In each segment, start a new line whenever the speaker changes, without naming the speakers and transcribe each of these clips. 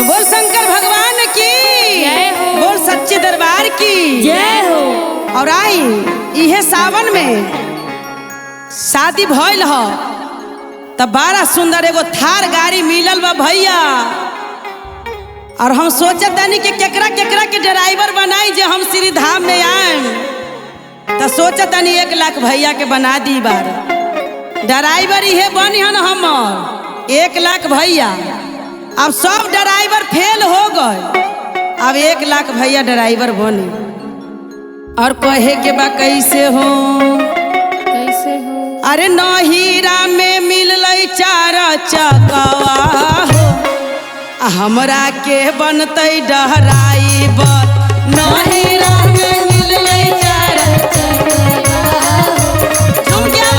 बोल शंकर भगवान की
जय हो।
बोल सच्चे दरबार की
जय हो।
और आई इहे सावन में शादी भइल ह तब बड़ा सुंदर एगो थार गाड़ी मिलल बा भैया। और हम सोचत तानी कि केकरा केकरा के ड्राइवर बनाई जे हम श्री धाम में आएम। तो सोचत तानी 1 लाख भैया के बना दी बार ड्राइवर इहे बनी हन हमर 1 लाख भैया। अब सब ड्राइवर फेल हो गए, अब 1 लाख भैया ड्राइवर बने। और कहे के बा कैसे हो अरे नहीरा में मिललै 4 चकवा हो हमरा के बनतै ड्राइवर। नहीरा में मिललै 4 चकवा तुम क्या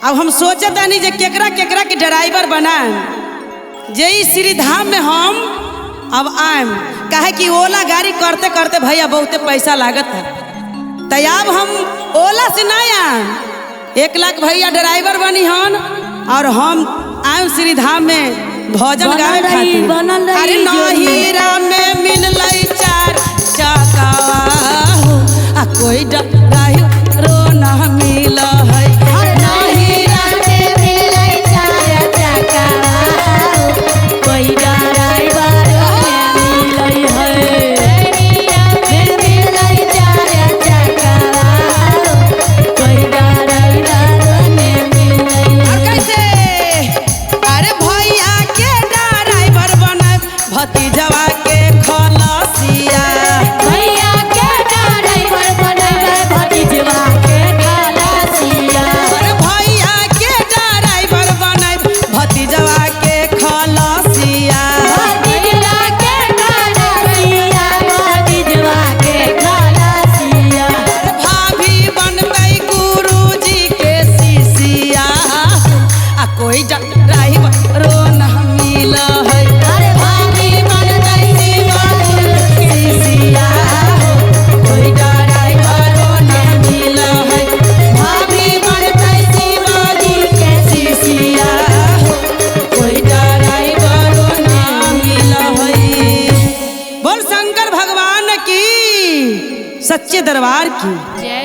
अब हम सोचत नहीं जे केकरा केकरा के ड्राइवर बनाए जे श्री धाम में हम अब आएम। काहे कि ओला गाड़ी करते करते भैया बहुते पैसा लागत है। तो अब हम ओला से नहीं आएम, 1 लाख भैया ड्राइवर बनी हन और हम आएम श्री धाम में भजन गावे खातिर। अरे नहीरा में मिललै 4 चकवा हो आ कोई ड्राइवर ना मिल है। भतीजवा के खलसिया भैया के ड्राइवर बनैबै भतीजवा के खलसिया। अरे भैया के ड्राइवर बनैबै भतीजवा के खलसिया भतीजवा के खलसिया भतीजवा के खलसिया। भाभी बनबै गुरुजी के शिष्या आ कोई ड्राइवर ना मिल है। सच्चे दरबार की जय।